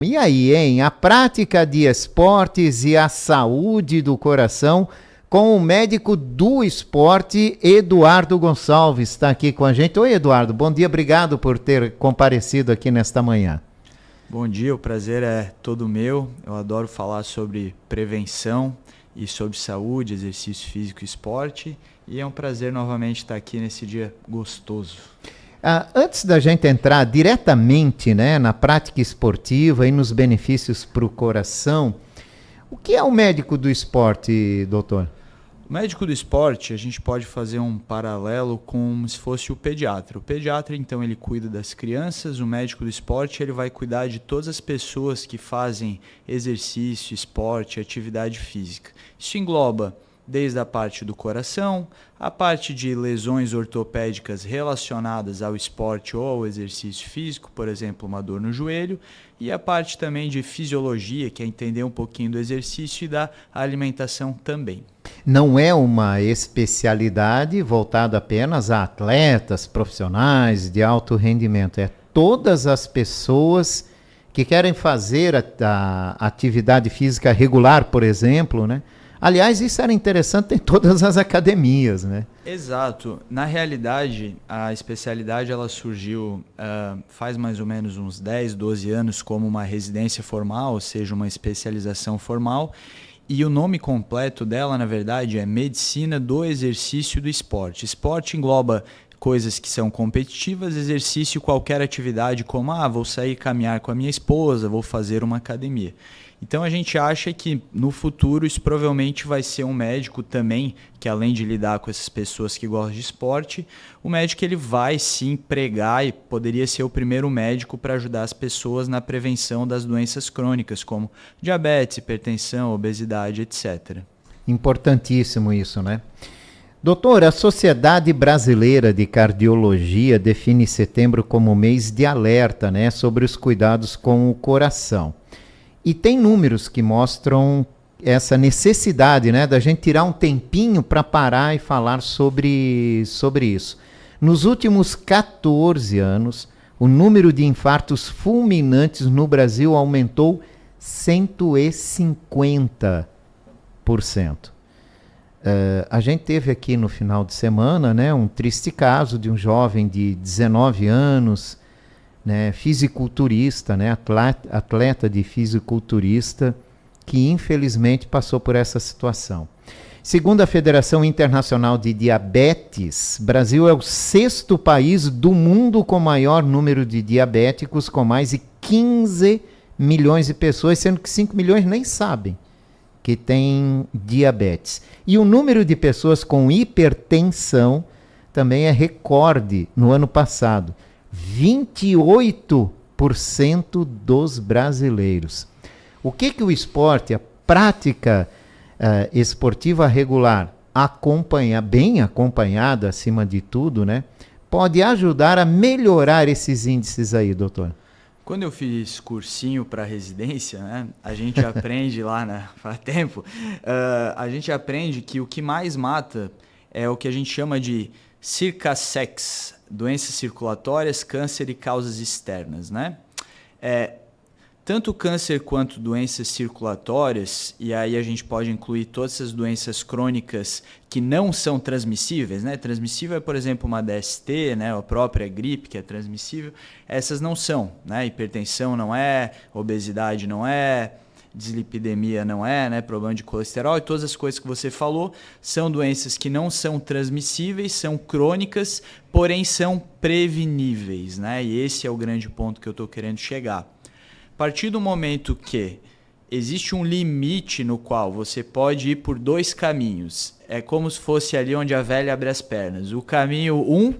E aí, hein? A prática de esportes e a saúde do coração com o médico do esporte, Eduardo Gonçalves, está aqui com a gente. Oi, Eduardo, bom dia, obrigado por ter comparecido aqui nesta manhã. Bom dia, o prazer é todo meu. Eu adoro falar sobre prevenção e sobre saúde, exercício físico e esporte. E é um prazer novamente estar aqui nesse dia gostoso. Antes da gente entrar diretamente, né, na prática esportiva e nos benefícios para o coração, o que é o médico do esporte, doutor? O médico do esporte, a gente pode fazer um paralelo como se fosse o pediatra. O pediatra, então, ele cuida das crianças, o médico do esporte, ele vai cuidar de todas as pessoas que fazem exercício, esporte, atividade física. Isso engloba desde a parte do coração, a parte de lesões ortopédicas relacionadas ao esporte ou ao exercício físico, por exemplo, uma dor no joelho, e a parte também de fisiologia, que é entender um pouquinho do exercício e da alimentação também. Não é uma especialidade voltada apenas a atletas profissionais de alto rendimento, é todas as pessoas que querem fazer a atividade física regular, por exemplo, né? Aliás, isso era interessante em todas as academias, né? Exato. Na realidade, a especialidade ela surgiu faz mais ou menos uns 10, 12 anos como uma residência formal, ou seja, uma especialização formal. E o nome completo dela, na verdade, é Medicina do Exercício e do Esporte. Esporte engloba coisas que são competitivas, exercício, qualquer atividade como, vou sair caminhar com a minha esposa, vou fazer uma academia. Então a gente acha que no futuro isso provavelmente vai ser um médico também, que além de lidar com essas pessoas que gostam de esporte, o médico ele vai sim pregar e poderia ser o primeiro médico para ajudar as pessoas na prevenção das doenças crônicas, como diabetes, hipertensão, obesidade, etc. Importantíssimo isso, né? Doutor, a Sociedade Brasileira de Cardiologia define setembro como mês de alerta, né, sobre os cuidados com o coração. E tem números que mostram essa necessidade, né, da gente tirar um tempinho para parar e falar sobre isso. Nos últimos 14 anos, o número de infartos fulminantes no Brasil aumentou 150%. A gente teve aqui no final de semana, né, um triste caso de um jovem de 19 anos, né, fisiculturista, né, atleta de fisiculturista, que infelizmente passou por essa situação. Segundo a Federação Internacional de Diabetes, Brasil é o 6º país do mundo com maior número de diabéticos, com mais de 15 milhões de pessoas, sendo que 5 milhões nem sabem que tem diabetes. E o número de pessoas com hipertensão também é recorde no ano passado. 28% dos brasileiros. O que o esporte, a prática esportiva regular, bem acompanhada acima de tudo, né, pode ajudar a melhorar esses índices aí, doutor? Quando eu fiz cursinho para residência, né, a gente aprende lá, faz tempo, a gente aprende que o que mais mata é o que a gente chama de CIRCA-SEX, doenças circulatórias, câncer e causas externas, né? Tanto câncer quanto doenças circulatórias, e aí a gente pode incluir todas essas doenças crônicas que não são transmissíveis, né? Transmissível é, por exemplo, uma DST, né? A própria gripe que é transmissível, essas não são, né? Hipertensão não é, obesidade não é, dislipidemia não é, né? Problema de colesterol e todas as coisas que você falou são doenças que não são transmissíveis, são crônicas, porém são preveníveis, né? E esse é o grande ponto que eu estou querendo chegar. A partir do momento que existe um limite no qual você pode ir por 2 caminhos, é como se fosse ali onde a velha abre as pernas. O caminho 1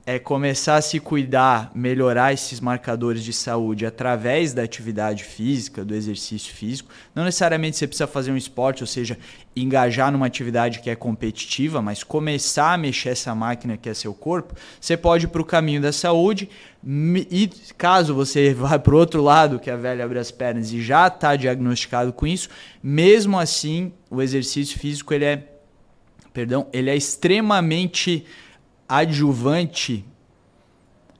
é começar a se cuidar, melhorar esses marcadores de saúde através da atividade física, do exercício físico. Não necessariamente você precisa fazer um esporte, ou seja, engajar numa atividade que é competitiva, mas começar a mexer essa máquina que é seu corpo. Você pode ir para o caminho da saúde e caso você vá para o outro lado, que a velha abre as pernas e já está diagnosticado com isso, mesmo assim o exercício físico ele é extremamente adjuvante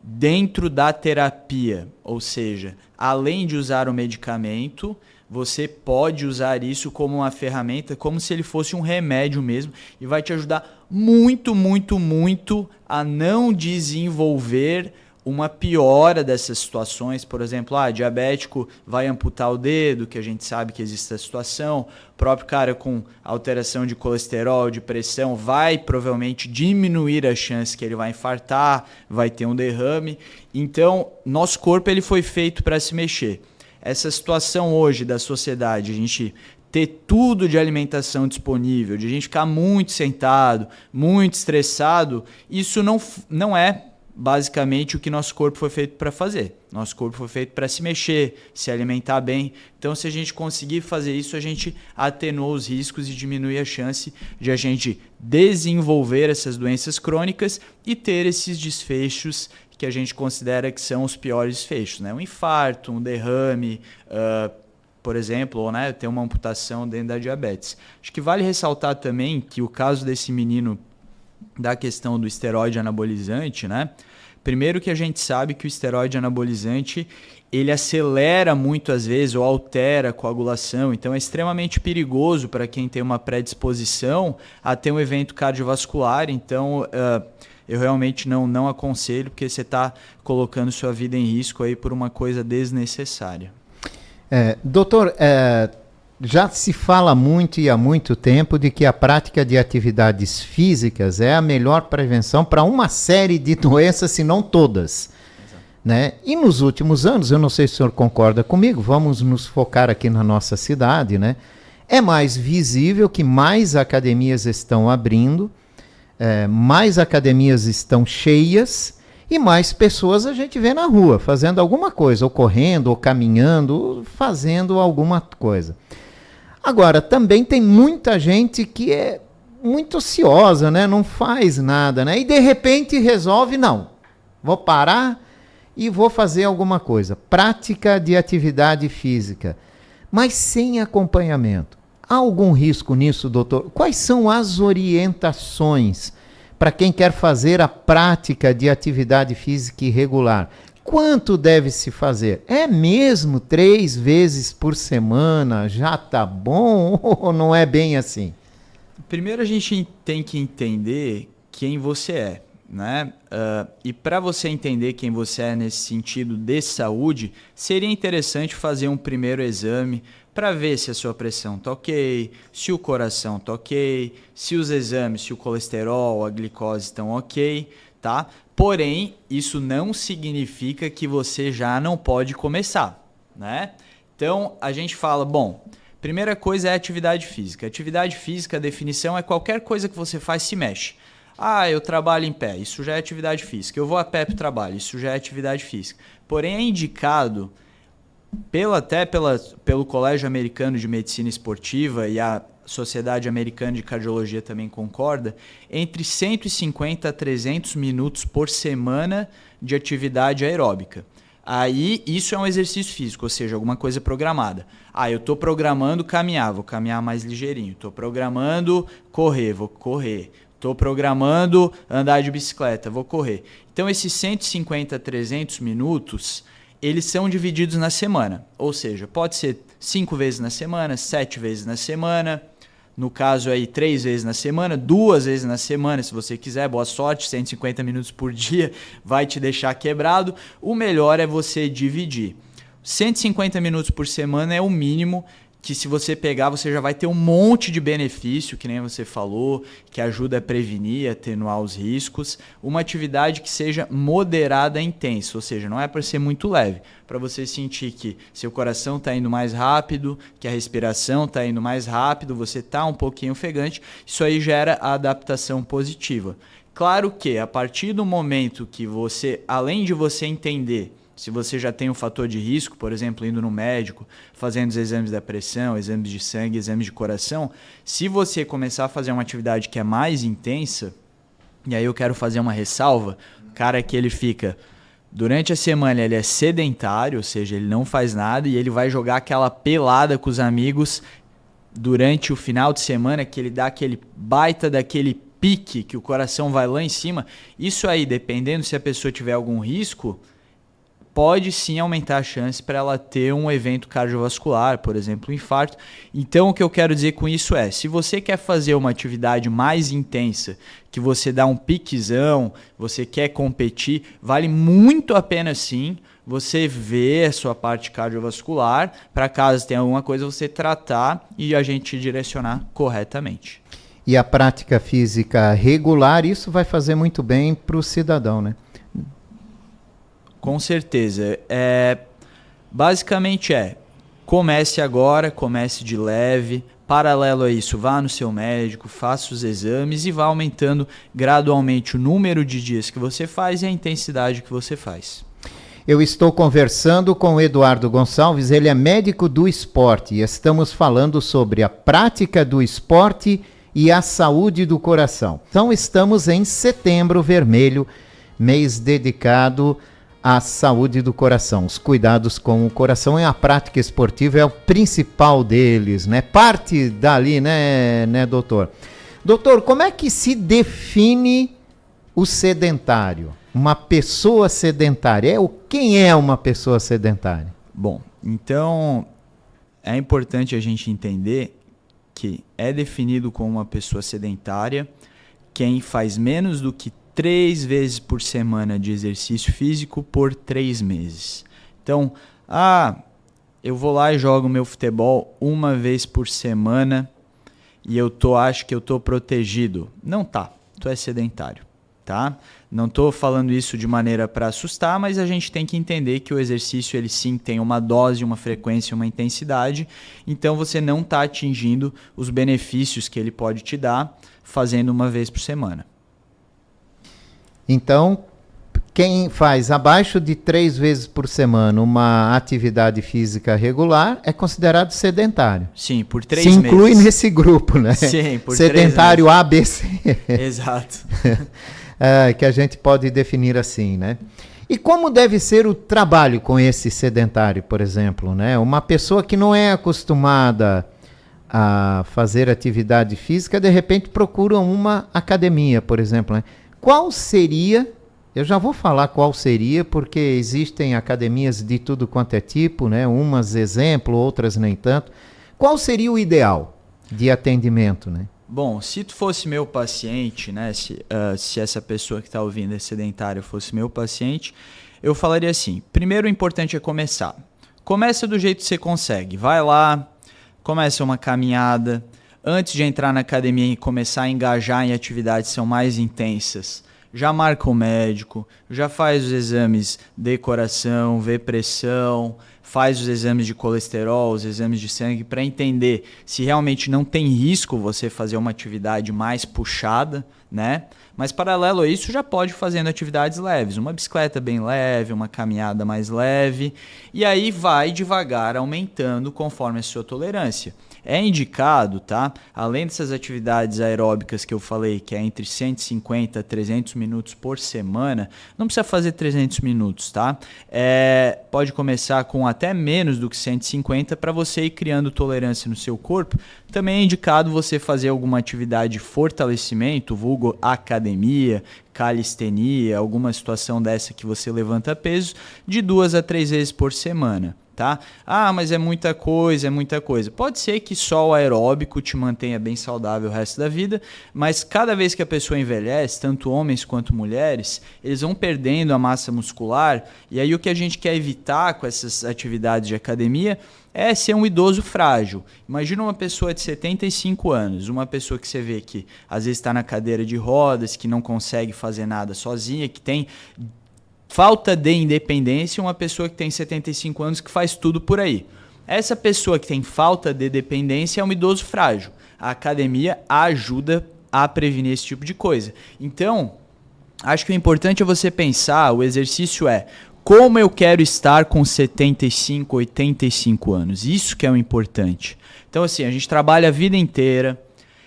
dentro da terapia, ou seja, além de usar o medicamento, você pode usar isso como uma ferramenta, como se ele fosse um remédio mesmo, e vai te ajudar muito, muito, muito a não desenvolver uma piora dessas situações. Por exemplo, diabético vai amputar o dedo, que a gente sabe que existe essa situação. O próprio cara com alteração de colesterol, de pressão, vai provavelmente diminuir a chance que ele vai infartar, vai ter um derrame. Então, nosso corpo ele foi feito para se mexer. Essa situação hoje da sociedade, a gente ter tudo de alimentação disponível, de a gente ficar muito sentado, muito estressado, isso não é basicamente o que nosso corpo foi feito para fazer. Nosso corpo foi feito para se mexer, se alimentar bem. Então, se a gente conseguir fazer isso, a gente atenua os riscos e diminui a chance de a gente desenvolver essas doenças crônicas e ter esses desfechos que a gente considera que são os piores desfechos, né? Um infarto, um derrame, por exemplo, ou né, ter uma amputação dentro da diabetes. Acho que vale ressaltar também que o caso desse menino da questão do esteroide anabolizante, né? Primeiro que a gente sabe que o esteroide anabolizante ele acelera muito às vezes ou altera a coagulação, então é extremamente perigoso para quem tem uma predisposição a ter um evento cardiovascular. Então eu realmente não aconselho, porque você está colocando sua vida em risco aí por uma coisa desnecessária. Doutor, já se fala muito e há muito tempo de que a prática de atividades físicas é a melhor prevenção para uma série de doenças, se não todas. Né? E nos últimos anos, eu não sei se o senhor concorda comigo, vamos nos focar aqui na nossa cidade, né? É mais visível que mais academias estão abrindo, mais academias estão cheias e mais pessoas a gente vê na rua fazendo alguma coisa, ou correndo, ou caminhando, ou fazendo alguma coisa. Agora, também tem muita gente que é muito ociosa, né? Não faz nada, né? E de repente resolve, não, vou parar e vou fazer alguma coisa. Prática de atividade física, mas sem acompanhamento. Há algum risco nisso, doutor? Quais são as orientações para quem quer fazer a prática de atividade física irregular? Quanto deve se fazer? É mesmo 3 vezes por semana? Já tá bom ou não é bem assim? Primeiro a gente tem que entender quem você é, né? E para você entender quem você é nesse sentido de saúde, seria interessante fazer um primeiro exame para ver se a sua pressão está ok, se o coração está ok, se os exames, se o colesterol, a glicose estão ok, tá? Porém, isso não significa que você já não pode começar, né? Então, a gente fala, bom, primeira coisa é atividade física. Atividade física, a definição é qualquer coisa que você faz se mexe. Eu trabalho em pé, isso já é atividade física. Eu vou a pé para o trabalho, isso já é atividade física. Porém, é indicado pelo Colégio Americano de Medicina Esportiva, e a Sociedade Americana de Cardiologia também concorda, entre 150 a 300 minutos por semana de atividade aeróbica. Aí, isso é um exercício físico, ou seja, alguma coisa programada. Eu estou programando caminhar, vou caminhar mais ligeirinho. Estou programando correr, vou correr. Estou programando andar de bicicleta, vou correr. Então, esses 150 a 300 minutos, eles são divididos na semana. Ou seja, pode ser 5 vezes na semana, 7 vezes na semana. No caso aí, 3 vezes na semana, 2 vezes na semana, se você quiser. Boa sorte, 150 minutos por dia vai te deixar quebrado. O melhor é você dividir. 150 minutos por semana é o mínimo, que se você pegar, você já vai ter um monte de benefício, que nem você falou, que ajuda a prevenir, atenuar os riscos. Uma atividade que seja moderada e intensa, ou seja, não é para ser muito leve, para você sentir que seu coração está indo mais rápido, que a respiração está indo mais rápido, você está um pouquinho ofegante, isso aí gera a adaptação positiva. Claro que a partir do momento que você, além de você entender se você já tem um fator de risco, por exemplo, indo no médico, fazendo os exames da pressão, exames de sangue, exames de coração, se você começar a fazer uma atividade que é mais intensa, e aí eu quero fazer uma ressalva, o cara que ele fica, durante a semana ele é sedentário, ou seja, ele não faz nada, e ele vai jogar aquela pelada com os amigos durante o final de semana, que ele dá aquele baita daquele pique, que o coração vai lá em cima, isso aí, dependendo se a pessoa tiver algum risco, pode sim aumentar a chance para ela ter um evento cardiovascular, por exemplo, um infarto. Então, o que eu quero dizer com isso é, se você quer fazer uma atividade mais intensa, que você dá um piquezão, você quer competir, vale muito a pena sim você ver a sua parte cardiovascular, para caso tenha alguma coisa, você tratar e a gente direcionar corretamente. E a prática física regular, isso vai fazer muito bem para o cidadão, né? Com certeza. Basicamente comece agora, comece de leve. Paralelo a isso, vá no seu médico, faça os exames e vá aumentando gradualmente o número de dias que você faz e a intensidade que você faz. Eu estou conversando com o Eduardo Gonçalves, ele é médico do esporte e estamos falando sobre a prática do esporte e a saúde do coração. Então estamos em Setembro Vermelho, mês dedicado à saúde do coração. Os cuidados com o coração e a prática esportiva é o principal deles, né? Parte dali, né, doutor? Doutor, como é que se define o sedentário? Uma pessoa sedentária. Quem é uma pessoa sedentária? Bom, então é importante a gente entender que é definido como uma pessoa sedentária quem faz menos do que 3 vezes por semana de exercício físico por 3 meses. Então, eu vou lá e jogo meu futebol 1 vez por semana e acho que eu tô protegido. Não tá, tu é sedentário, tá? Não tô falando isso de maneira para assustar, mas a gente tem que entender que o exercício ele sim tem uma dose, uma frequência, uma intensidade, então você não tá atingindo os benefícios que ele pode te dar fazendo 1 vez por semana. Então, quem faz abaixo de 3 vezes por semana uma atividade física regular é considerado sedentário. Sim, por 3 meses. Se inclui nesse grupo, né? Sim, por 3 meses. Sedentário ABC. Exato. Que a gente pode definir assim, né? E como deve ser o trabalho com esse sedentário, por exemplo, né? Uma pessoa que não é acostumada a fazer atividade física, de repente procura uma academia, por exemplo, né? Qual seria, eu já vou falar qual seria, porque existem academias de tudo quanto é tipo, né? Umas exemplo, outras nem tanto. Qual seria o ideal de atendimento, né? Bom, se tu fosse meu paciente, né? Se essa pessoa que está ouvindo é sedentária fosse meu paciente, eu falaria assim, primeiro o importante é começar. Começa do jeito que você consegue. Vai lá, começa uma caminhada. Antes de entrar na academia e começar a engajar em atividades que são mais intensas, já marca o médico, já faz os exames de coração, vê pressão, faz os exames de colesterol, os exames de sangue para entender se realmente não tem risco você fazer uma atividade mais puxada, né? Mas paralelo a isso já pode ir fazendo atividades leves, uma bicicleta bem leve, uma caminhada mais leve, e aí vai devagar aumentando conforme a sua tolerância. É indicado, tá? Além dessas atividades aeróbicas que eu falei, que é entre 150 a 300 minutos por semana, não precisa fazer 300 minutos, tá? Pode começar com até menos do que 150 para você ir criando tolerância no seu corpo. Também é indicado você fazer alguma atividade de fortalecimento, vulgo academia, calistenia, alguma situação dessa que você levanta peso, de 2 a 3 vezes por semana. Tá? Mas é muita coisa, é muita coisa. Pode ser que só o aeróbico te mantenha bem saudável o resto da vida, mas cada vez que a pessoa envelhece, tanto homens quanto mulheres, eles vão perdendo a massa muscular, e aí o que a gente quer evitar com essas atividades de academia é ser um idoso frágil. Imagina uma pessoa de 75 anos, uma pessoa que você vê que às vezes está na cadeira de rodas, que não consegue fazer nada sozinha, que tem falta de independência, uma pessoa que tem 75 anos que faz tudo por aí. Essa pessoa que tem falta de dependência é um idoso frágil. A academia ajuda a prevenir esse tipo de coisa. Então, acho que o importante é você pensar, o exercício é como eu quero estar com 75, 85 anos. Isso que é o importante. Então, assim, a gente trabalha a vida inteira,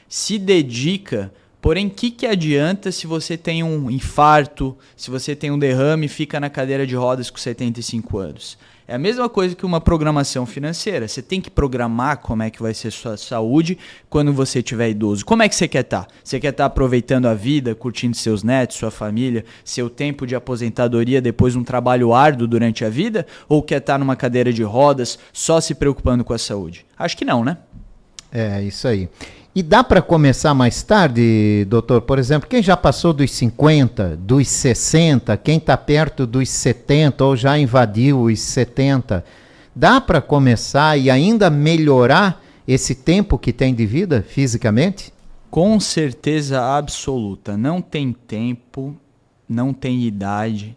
se dedica. Porém, o que adianta se você tem um infarto, se você tem um derrame e fica na cadeira de rodas com 75 anos? É a mesma coisa que uma programação financeira. Você tem que programar como é que vai ser sua saúde quando você tiver idoso. Como é que você quer estar? Você quer estar aproveitando a vida, curtindo seus netos, sua família, seu tempo de aposentadoria depois de um trabalho árduo durante a vida? Ou quer estar numa cadeira de rodas só se preocupando com a saúde? Acho que não, né? É, isso aí. E dá para começar mais tarde, doutor? Por exemplo, quem já passou dos 50, dos 60, quem está perto dos 70 ou já invadiu os 70, dá para começar e ainda melhorar esse tempo que tem de vida fisicamente? Com certeza absoluta. Não tem tempo, não tem idade.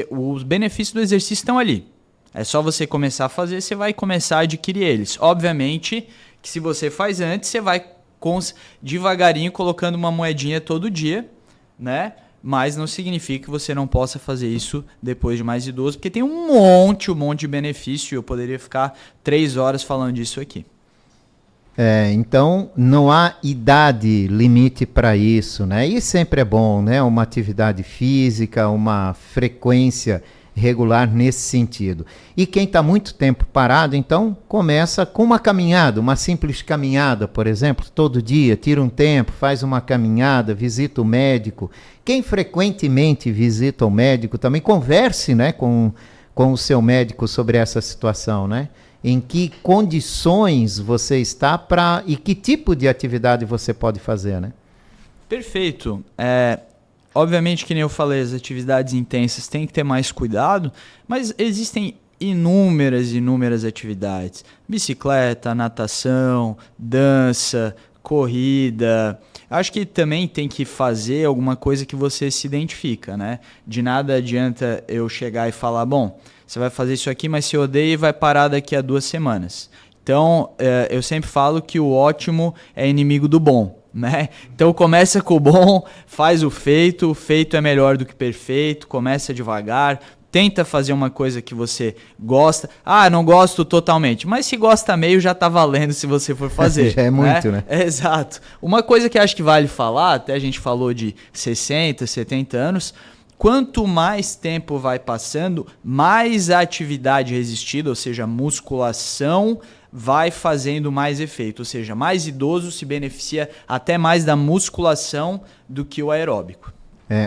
Os benefícios do exercício estão ali. É só você começar a fazer, você vai começar a adquirir eles. Obviamente que se você faz antes, você vai devagarinho colocando uma moedinha todo dia, né? Mas não significa que você não possa fazer isso depois de mais idoso, porque tem um monte de benefício. Eu poderia ficar 3 horas falando disso aqui. Então não há idade limite para isso, né? E sempre é bom, né? Uma atividade física, uma frequência regular nesse sentido. E quem está muito tempo parado, então começa com uma caminhada, uma simples caminhada, por exemplo, todo dia, tira um tempo, faz uma caminhada, visita o médico. Quem frequentemente visita o médico também converse, né, com o seu médico sobre essa situação, né? Em que condições você está e que tipo de atividade você pode fazer, né? Perfeito. Obviamente, que nem eu falei, as atividades intensas têm que ter mais cuidado, mas existem inúmeras atividades. Bicicleta, natação, dança, corrida. Acho que também tem que fazer alguma coisa que você se identifica, né? De nada adianta eu chegar e falar, bom, você vai fazer isso aqui, mas se odeia e vai parar daqui a 2 semanas. Então, eu sempre falo que o ótimo é inimigo do bom. Né? Então começa com o bom, faz o feito é melhor do que perfeito, começa devagar, tenta fazer uma coisa que você gosta. Não gosto totalmente, mas se gosta meio já tá valendo se você for fazer. Já é muito, né? Exato. Uma coisa que acho que vale falar, até a gente falou de 60, 70 anos, quanto mais tempo vai passando, mais a atividade resistida, ou seja, musculação, vai fazendo mais efeito, ou seja, mais idoso se beneficia até mais da musculação do que o aeróbico.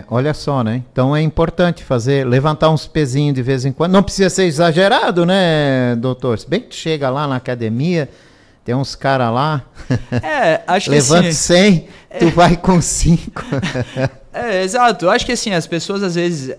Olha só, né? Então é importante levantar uns pezinhos de vez em quando. Não precisa ser exagerado, né, doutor? Se bem que tu chega lá na academia, tem uns caras lá, acho que levanta assim, 100, tu vai com 5. Exato. Eu acho que assim, as pessoas às vezes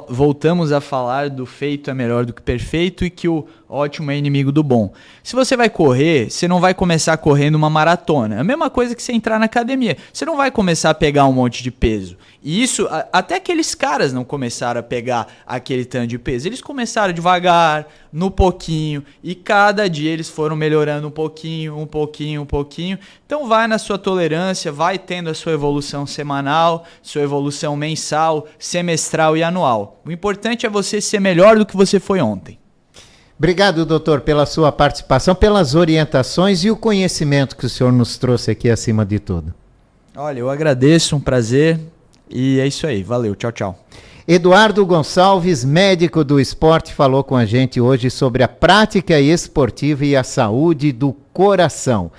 voltamos a falar do feito é melhor do que perfeito e que o ótimo é inimigo do bom. Se você vai correr, você não vai começar correndo uma maratona. É a mesma coisa que você entrar na academia. Você não vai começar a pegar um monte de peso. E isso, até aqueles caras não começaram a pegar aquele tanto de peso. Eles começaram devagar, no pouquinho, e cada dia eles foram melhorando um pouquinho. Então vai na sua tolerância, vai tendo a sua evolução semanal, sua evolução mensal, semestral e anual. O importante é você ser melhor do que você foi ontem. Obrigado, doutor, pela sua participação, pelas orientações e o conhecimento que o senhor nos trouxe aqui acima de tudo. Olha, eu agradeço, um prazer. E é isso aí, valeu, tchau, tchau. Eduardo Gonçalves, médico do esporte, falou com a gente hoje sobre a prática esportiva e a saúde do coração.